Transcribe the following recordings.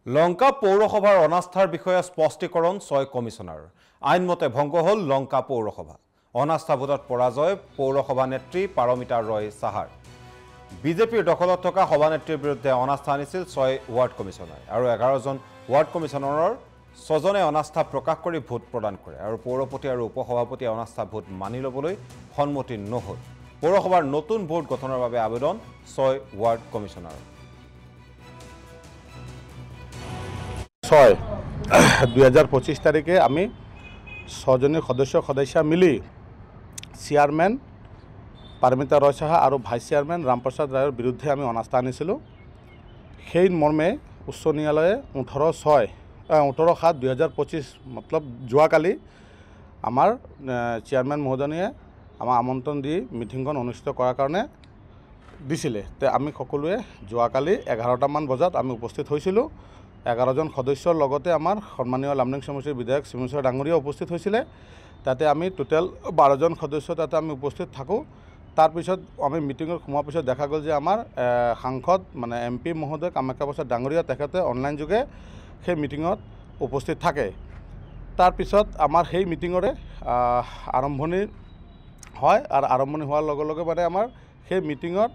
লংকা পৌৰসভাৰ অনাস্থাৰ বিষয়ে স্পষ্টীকৰণ 6 কমিছনাৰ আইনমতে ভংগ হল লংকা পৌৰসভা অনাস্থা ভোটত পৰাজয় পৌৰসভা নেত্ৰী পাৰমিতা ৰয় সাহাৰ বিজেপিৰ দখলত থকা সভানেত্ৰীৰ বিৰুদ্ধে অনাস্থা আনিছিল 6 ৱাৰ্ড কমিছনাৰ আৰু 11 জন ৱাৰ্ড কমিছনাৰৰ 6 জনে অনাস্থা প্ৰকাশ কৰি ভোট প্ৰদান কৰে আৰু পৌৰপতি আৰু উপসভাপতি অনাস্থা ভোট মানি লবলৈ সন্মতি নহল পৌৰসভাৰ নতুন ভোট গঠনৰ বাবে আবেদন 6 ৱাৰ্ড কমিছনাৰ 2025 তারিখে আমি 6 জনের সদস্য মিলি চেয়ারম্যান পারমিতা রয় সাহা আর ভাইস চেয়ারম্যান রামপ্রসাদ রায়ের বিরুদ্ধে আমি অনাস্থা আনিছিলো সেই মর্মে উচ্চ ন্যায়ালয়ে 18/7/2025 মতলব যোৱাকালি আমাৰ চেয়াৰম্যান মহোদয়ে আমাৰ আমন্ত্ৰণ দি মিটিংখন অনুষ্ঠিত কৰাৰ কাৰণে দিছিলে তে আমি সকলোৱে যোৱাকালি 11টামান বজাত আমি উপস্থিত হয়েছিলো 11 জন সদস্যৰ লগতে আমাৰ সন্মানীয় লামডিং সমষ্টিৰ বিধায়ক শ্ৰীমন্ত ডাঙৰীয়া উপস্থিত হৈছিলে তাতে আমি টোটাল 12 জন সদস্য তাতে আমি উপস্থিত থাকো তাৰ পিছত আমি মিটিংৰ সোমোৱাৰ পিছত দেখা গ'ল যে আমাৰ সাংসদ মানে এমপি মহোদয় কামাখ্যা প্ৰসাদ ডাঙৰীয়া তেখেতে অনলাইন যোগে সেই মিটিংত উপস্থিত থাকে তাৰ পিছত আমাৰ সেই মিটিংৰে আৰম্ভণি হয় আৰু আৰম্ভণি হোৱাৰ লগে লগে মানে আমাৰ সেই মিটিংত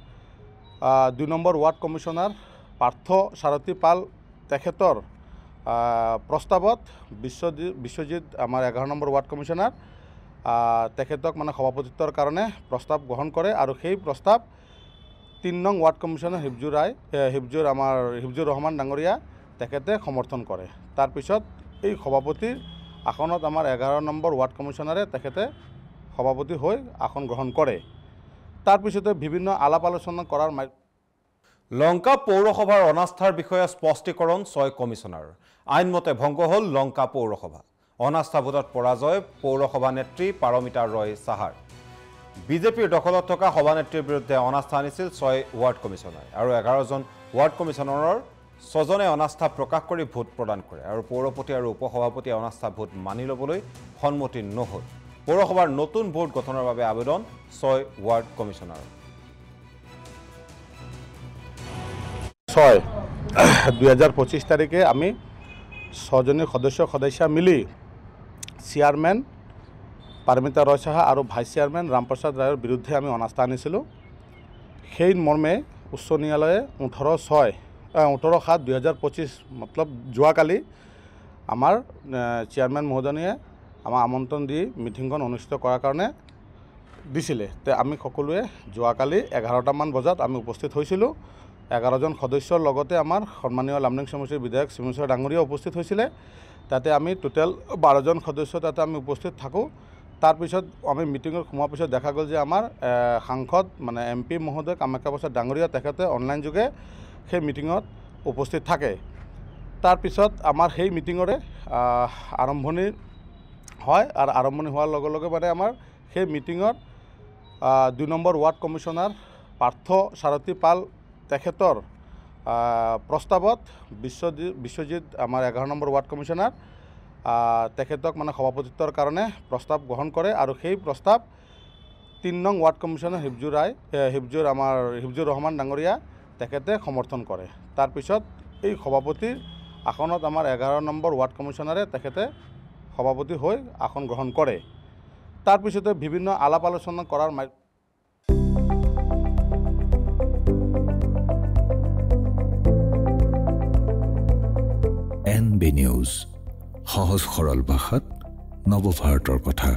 2 নম্বৰ ৱাৰ্ড কমিছনাৰ পাৰ্থ সাৰথী পাল তেখেতৰ প্ৰস্তাৱত বিশ্বজিৎ আমাৰ 11 নম্বৰ ৱাৰ্ড কমিছনাৰ তেখেতক মানে সভাপতিত্বৰ কাৰণে প্ৰস্তাৱ গ্ৰহণ কৰে আৰু সেই প্ৰস্তাৱ 3 নং ৱাৰ্ড কমিছনাৰ হিবজুৰ ৰহমান ডাঙৰীয়া তেখেতে সমৰ্থন কৰে তাৰ পিছত এই সভাপতিৰ আসনত আমাৰ 11 নম্বৰ ৱাৰ্ড কমিছনাৰে তেখেতে সভাপতি হৈ আসন গ্ৰহণ কৰে তাৰ পিছতে বিভিন্ন আলাপ আলোচনা কৰাৰ লংকা পৌৰসভাৰ অনাস্থাৰ বিষয়ে স্পষ্টীকৰণ 6 কমিছনাৰ আইনমতে ভংগ হল লংকা পৌৰসভা অনাস্থা ভোটত পৰাজয় পৌৰসভা নেত্ৰী পাৰমিতা ৰয় সাহাৰ বিজেপিৰ দখলত থকা সভানেত্ৰীৰ বিৰুদ্ধে অনাস্থা আনিছিল 6 ৱাৰ্ড কমিছনাৰ আৰু 11 জন ৱাৰ্ড কমিছনাৰৰ 6 জনে অনাস্থা প্ৰকাশ কৰি ভোট প্ৰদান কৰে আৰু পৌৰপতি আৰু উপসভাপতি অনাস্থা ভোট মানি লবলৈ সন্মতি নহল পৌৰসভাৰ নতুন ভোট গঠনৰ বাবে আবেদন 6 ৱাৰ্ড কমিছনাৰ 2025 তারিখে আমি 6 জনের সদস্য মিলি চেয়ারম্যান পারমিতা রয় সাহা আর ভাইস চেয়ারম্যান রামপ্রসাদ রায়ের বিরুদ্ধে আমি অনাস্থা আনিছিলো সেই মর্মে উচ্চ ন্যায়ালয়ে 18/7/2025 মতলব যোৱাকালি আমাৰ চেয়াৰম্যান মহোদয়ে আমাৰ আমন্ত্ৰণ দি মিটিংখন অনুষ্ঠিত কৰাৰ কাৰণে দিছিলে তে আমি সকলোৱে যোৱাকালি 11টামান বজাত আমি উপস্থিত হয়েছিলো 11 জন সদস্যৰ লগতে আমাৰ সন্মানীয় লামডিং সমষ্টিৰ বিধায়ক শ্ৰীমন্ত ডাঙৰীয়া উপস্থিত হৈছিলে তাতে আমি টোটাল 12 জন সদস্য তাতে আমি উপস্থিত থাকো তাৰ পিছত আমি মিটিংৰ সোমোৱাৰ পিছত দেখা গ'ল যে আমাৰ সাংসদ মানে এমপি মহোদয় কামাখ্যা প্ৰসাদ ডাঙৰীয়া তেখেতে অনলাইন যোগে সেই মিটিংত উপস্থিত থাকে তাৰ পিছত আমাৰ সেই মিটিংৰে আৰম্ভণি হয় আৰু আৰম্ভণি হোৱাৰ লগে লগে মানে আমাৰ সেই মিটিংত 2 নম্বৰ ৱাৰ্ড কমিছনাৰ পাৰ্থ সাৰথী পাল তেখেতৰ প্ৰস্তাৱত বিশ্বজিৎ আমাৰ 11 নম্বৰ ৱাৰ্ড কমিছনাৰ তেখেতক মানে সভাপতিত্বৰ কাৰণে প্ৰস্তাৱ গ্ৰহণ কৰে আৰু সেই প্ৰস্তাৱ 3 নং ৱাৰ্ড কমিছনাৰ হিবজুৰ ৰহমান ডাঙৰীয়া তেখেতে সমৰ্থন কৰে তাৰ পিছত এই সভাপতিৰ আসনত আমাৰ 11 নম্বৰ ৱাৰ্ড কমিছনাৰে তেখেতে সভাপতি হৈ আসন গ্ৰহণ কৰে তাৰ পিছতে বিভিন্ন আলাপ আলোচনা কৰাৰ NB নিউজ সহজ সৰল ভাষাত নৱভাৰতৰ কথা।